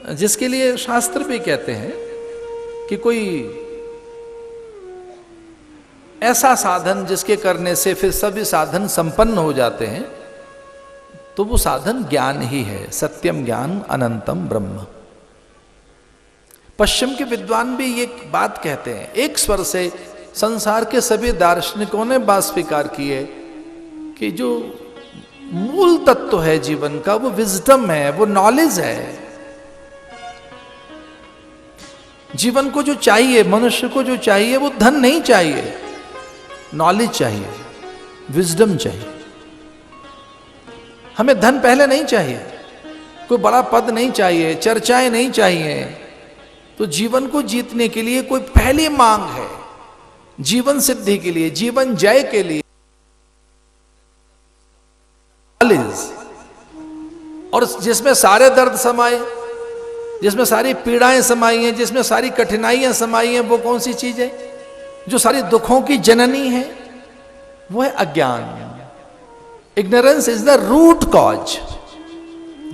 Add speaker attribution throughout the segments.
Speaker 1: जिसके लिए शास्त्र भी कहते हैं कि कोई ऐसा साधन जिसके करने से फिर सभी साधन संपन्न हो जाते हैं, तो वो साधन ज्ञान ही है। सत्यम ज्ञान अनंतम ब्रह्म। पश्चिम के विद्वान भी ये बात कहते हैं, एक स्वर से संसार के सभी दार्शनिकों ने बात स्वीकार की है कि जो मूल तत्व है जीवन का वो विजडम है, वो नॉलेज है। जीवन को जो चाहिए, मनुष्य को जो चाहिए वो धन नहीं चाहिए, नॉलेज चाहिए, विजडम चाहिए। हमें धन पहले नहीं चाहिए, कोई बड़ा पद नहीं चाहिए, चर्चाएं नहीं चाहिए। तो जीवन को जीतने के लिए कोई पहली मांग है, जीवन सिद्धि के लिए, जीवन जय के लिए नॉलेज, और जिसमें सारे दर्द समाये, जिसमें सारी पीड़ाएं समाई हैं, जिसमें सारी कठिनाइयां समाई हैं, वो कौन सी चीज है जो सारी दुखों की जननी है? वो है अज्ञान। Ignorance is the root cause.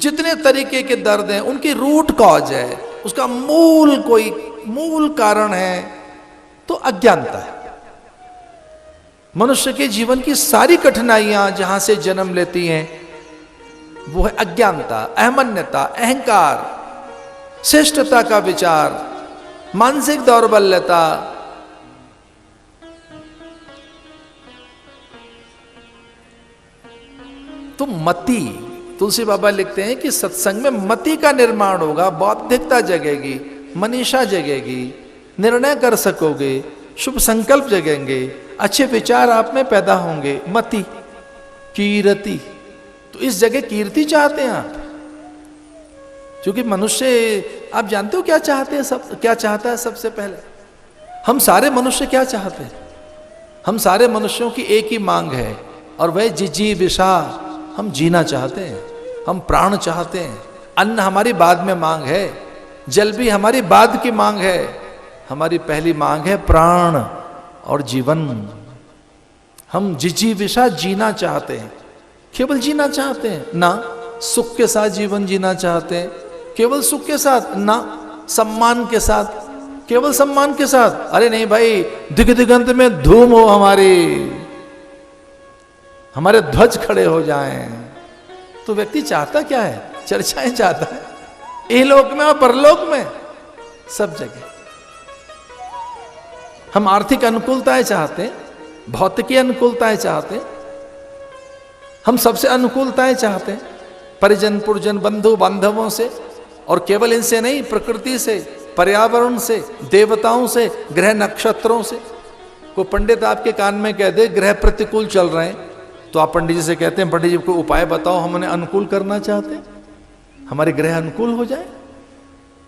Speaker 1: जितने तरीके के दर्द हैं उनकी रूट कॉज है, उसका मूल कारण है तो अज्ञानता है। मनुष्य के जीवन की सारी कठिनाइयां जहां से जन्म लेती हैं वो है अज्ञानता, अहमन्यता, अहंकार, श्रेष्ठता का विचार, मानसिक दौर्बल्यता। तो मति, तुलसी बाबा लिखते हैं कि सत्संग में मति का निर्माण होगा, बौद्धिकता जगेगी, मनीषा जगेगी, निर्णय कर सकोगे, शुभ संकल्प जगेंगे, अच्छे विचार आप में पैदा होंगे। मति, कीर्ति, तो इस जगह कीर्ति चाहते हैं आप, क्योंकि मनुष्य, आप जानते हो क्या चाहते हैं? सब क्या चाहता है? सबसे पहले हम सारे मनुष्य क्या चाहते हैं? हम सारे मनुष्यों की एक ही मांग है, और वह जिजीविषा, हम जीना चाहते हैं, हम प्राण चाहते हैं। अन्न हमारी बाद में मांग है, जल भी हमारी बाद की मांग है, हमारी पहली मांग है प्राण और जीवन। हम जिजीविषा, जीना चाहते हैं, केवल जीना चाहते हैं ना, सुख के साथ जीवन जीना चाहते हैं, केवल सुख के साथ ना, सम्मान के साथ, केवल सम्मान के साथ। अरे नहीं भाई, दिग दिगंत में धूम हो, हमारे ध्वज खड़े हो जाएं। तो व्यक्ति चाहता क्या है? चर्चाएं चाहता है, इहलोक में और परलोक में, सब जगह। हम आर्थिक अनुकूलताएं चाहते हैं, भौतिकी अनुकूलताएं चाहते हैं, हम सबसे अनुकूलताएं चाहते हैं, परिजन पुरजन बंधु बांधवों से, और केवल इनसे नहीं, प्रकृति से, पर्यावरण से, देवताओं से, ग्रह नक्षत्रों से। कोई पंडित आपके कान में कह दे ग्रह प्रतिकूल चल रहे हैं, तो आप पंडित जी से कहते हैं पंडित जी को उपाय बताओ, हम उन्हें अनुकूल करना चाहते हैं, हमारे ग्रह अनुकूल हो जाए।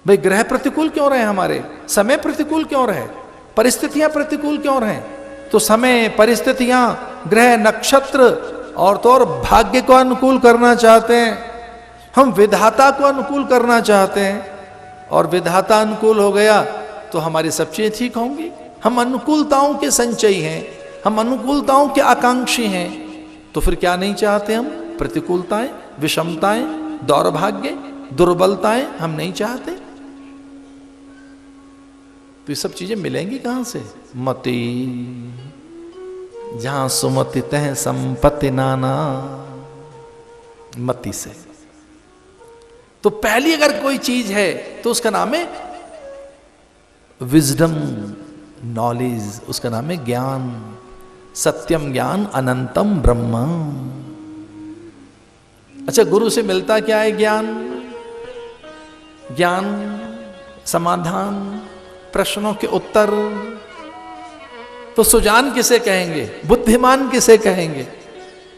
Speaker 1: भाई ग्रह प्रतिकूल क्यों रहे? हमारे समय प्रतिकूल क्यों रहे? परिस्थितियां प्रतिकूल क्यों रहे? तो समय, परिस्थितियां, ग्रह नक्षत्र और तो और भाग्य को अनुकूल करना चाहते हैं। हम विधाता को अनुकूल करना चाहते हैं, और विधाता अनुकूल हो गया तो हमारी सब चीजें ठीक होंगी। हम अनुकूलताओं के संचयी हैं, हम अनुकूलताओं के आकांक्षी हैं, तो फिर क्या नहीं चाहते हम? प्रतिकूलताएं, विषमताएं, दौर्भाग्य, दुर्बलताएं हम नहीं चाहते। तो ये सब चीजें मिलेंगी कहां से? मति, जहां सुमति तह संपत्ति नाना, मति से। तो पहली अगर कोई चीज है तो उसका नाम है विजडम, नॉलेज, उसका नाम है ज्ञान। सत्यम ज्ञान अनंतम ब्रह्म। अच्छा, गुरु से मिलता क्या है ज्ञान? ज्ञान, समाधान, प्रश्नों के उत्तर। तो सुजान किसे कहेंगे? बुद्धिमान किसे कहेंगे?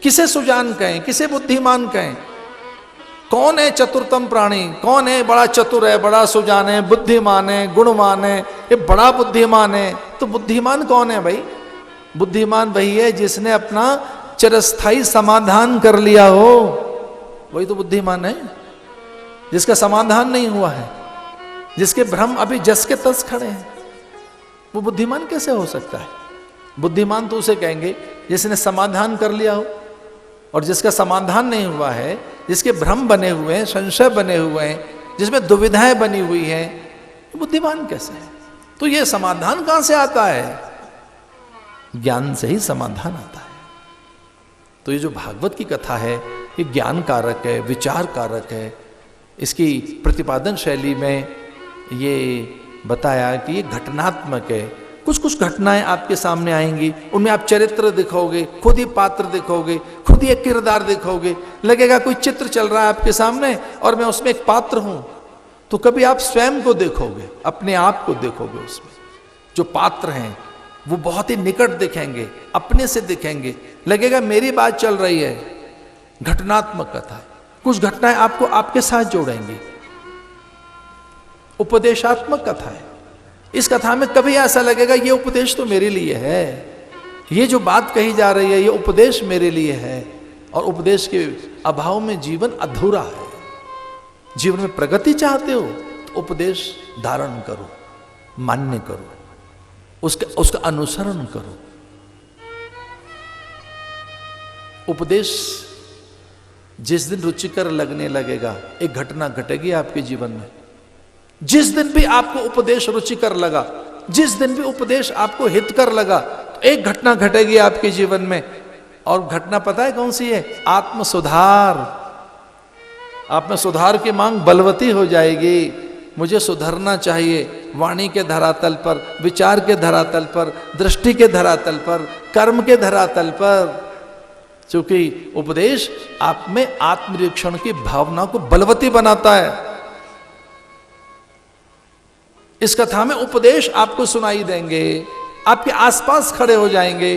Speaker 1: किसे सुजान कहें, किसे बुद्धिमान कहें? कौन है चतुर्थम प्राणी? कौन है बड़ा चतुर है, बड़ा सुजान है, बुद्धिमान है, गुणवान है, ये बड़ा बुद्धिमान है? तो बुद्धिमान कौन है भाई? बुद्धिमान वही है जिसने अपना चिरस्थायी समाधान कर लिया हो, वही तो बुद्धिमान है। जिसका समाधान नहीं हुआ है, जिसके भ्रम अभी जस के तस खड़े हैं, वो बुद्धिमान कैसे हो सकता है? बुद्धिमान तो उसे कहेंगे जिसने समाधान कर लिया हो, और जिसका समाधान नहीं हुआ है, जिसके भ्रम बने हुए हैं, संशय बने हुए हैं, जिसमें दुविधाएं बनी हुई हैं, बुद्धिमान कैसे है? तो ये समाधान कहां से आता है? ज्ञान से ही समाधान आता है। तो ये जो भागवत की कथा है, ये ज्ञान कारक है, विचार कारक है। इसकी प्रतिपादन शैली में ये बताया कि ये घटनात्मक है। कुछ कुछ घटनाएं आपके सामने आएंगी, उनमें आप चरित्र दिखोगे, खुद ही पात्र दिखोगे, खुद ही एक किरदार दिखोगे। लगेगा कोई चित्र चल रहा है आपके सामने और मैं उसमें एक पात्र हूं, तो कभी आप स्वयं को देखोगे, अपने आप को देखोगे। उसमें जो पात्र हैं वो बहुत ही निकट दिखेंगे, अपने से दिखेंगे, लगेगा मेरी बात चल रही है। घटनात्मक कथा है। कुछ घटनाएं आपको आपके साथ जोड़ेंगी। उपदेशात्मक कथा है। इस कथा में कभी ऐसा लगेगा ये उपदेश तो मेरे लिए है, ये जो बात कही जा रही है ये उपदेश मेरे लिए है, और उपदेश के अभाव में जीवन अधूरा है। जीवन में प्रगति चाहते हो तो उपदेश धारण करो, मान्य करो, उसका अनुसरण करो। उपदेश जिस दिन रुचिकर लगने लगेगा, एक घटना घटेगी आपके जीवन में। जिस दिन भी आपको उपदेश रुचिकर लगा, जिस दिन भी उपदेश आपको हितकर लगा, तो एक घटना घटेगी आपके जीवन में। और घटना पता है कौन सी है? आत्म सुधार। आप में सुधार की मांग बलवती हो जाएगी। मुझे सुधरना चाहिए, वाणी के धरातल पर, विचार के धरातल पर, दृष्टि के धरातल पर, कर्म के धरातल पर। क्योंकि उपदेश आप में आत्मनिरीक्षण की भावना को बलवती बनाता है। इस कथा में उपदेश आपको सुनाई देंगे, आपके आसपास खड़े हो जाएंगे।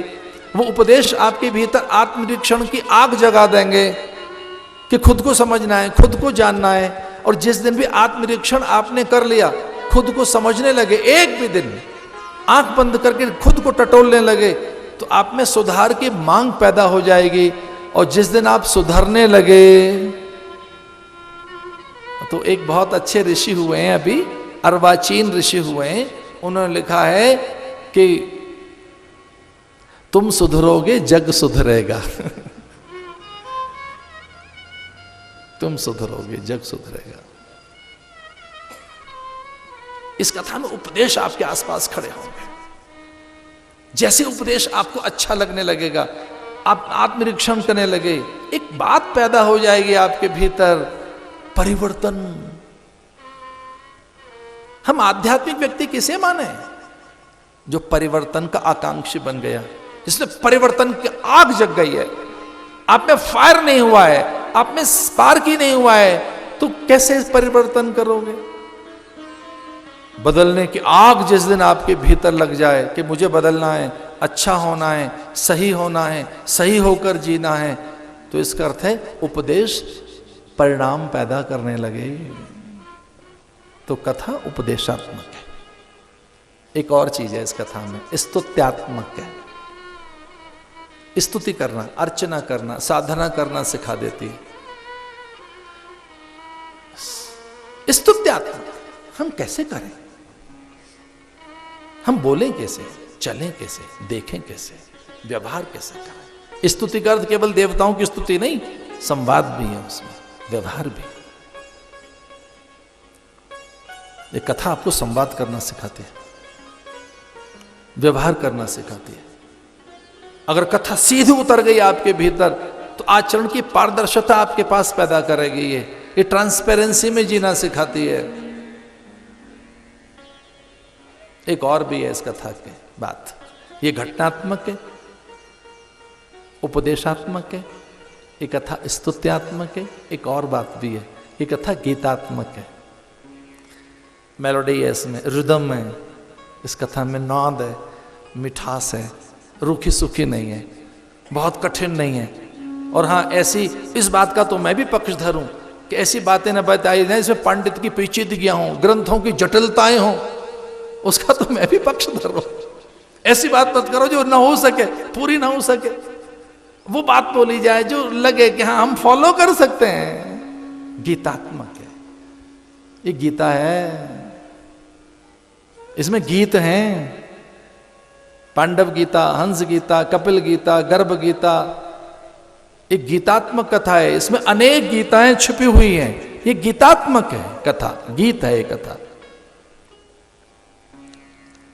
Speaker 1: वो उपदेश आपके भीतर आत्मनिरीक्षण की आग जगा देंगे कि खुद को समझना है, खुद को जानना है। और जिस दिन भी आत्मनिरीक्षण आपने कर लिया, खुद को समझने लगे, एक भी दिन आंख बंद करके खुद को टटोलने लगे, तो आप में सुधार की मांग पैदा हो जाएगी। और जिस दिन आप सुधरने लगे, तो एक बहुत अच्छे ऋषि हुए हैं, अभी अर्वाचीन ऋषि हुए हैं, उन्होंने लिखा है कि तुम सुधरोगे जग सुधरेगा। तुम सुधरोगे जग सुधरेगा। इस कथा में उपदेश आपके आसपास खड़े होंगे। जैसे उपदेश आपको अच्छा लगने लगेगा, आप आत्मनिरीक्षण करने लगे, एक बात पैदा हो जाएगी आपके भीतर, परिवर्तन। हम आध्यात्मिक व्यक्ति किसे माने? जो परिवर्तन का आकांक्षी बन गया, जिसने परिवर्तन की आग जग गई है। आप में फायर नहीं हुआ है, आप में स्पार्क ही नहीं हुआ है, तो कैसे परिवर्तन करोगे? बदलने की आग जिस दिन आपके भीतर लग जाए कि मुझे बदलना है, अच्छा होना है, सही होना है, सही होकर जीना है, तो इसका अर्थ है उपदेश परिणाम पैदा करने लगे। तो कथा उपदेशात्मक है। एक और चीज है इस कथा में, स्तुत्यात्मक है। स्तुति करना, अर्चना करना, साधना करना सिखा देती है। स्तुत्यात्मक हम कैसे करें? हम बोलें कैसे, चलें कैसे, देखें कैसे, व्यवहार कैसे करें? स्तुति का अर्थ केवल देवताओं की स्तुति नहीं, संवाद भी है उसमें, व्यवहार भी। ये कथा आपको संवाद करना सिखाती है, व्यवहार करना सिखाती है। अगर कथा सीधी उतर गई आपके भीतर, तो आचरण की पारदर्शिता आपके पास पैदा करेगी। ये ट्रांसपेरेंसी में जीना सिखाती है। एक और भी है इस कथा की बात, ये घटनात्मक है, उपदेशात्मक है, ये कथा स्तुत्यात्मक है। एक और बात भी है, ये कथा गीतात्मक है। मेलोडी है इसमें, रिदम है, इस कथा में नाद है, मिठास है, रूखी सूखी नहीं है, बहुत कठिन नहीं है। और हाँ, ऐसी इस बात का तो मैं भी पक्षधर हूं कि ऐसी बातें न बताई जाए इसमें पंडित की पेचीदगियां हों, ग्रंथों की जटिलताएं हों, उसका तो मैं भी पक्षधर हूं। ऐसी बात मत करो जो ना हो सके, पूरी ना हो सके। वो बात बोली जाए जो लगे कि हाँ हम फॉलो कर सकते हैं। गीतात्मक है, ये गीता है, इसमें गीत हैं। पांडव गीता, हंस गीता, कपिल गीता, गर्भ गीता, एक गीतात्मक कथा है। इसमें अनेक गीताएं छुपी हुई हैं। ये गीतात्मक है कथा, गीत है ये कथा।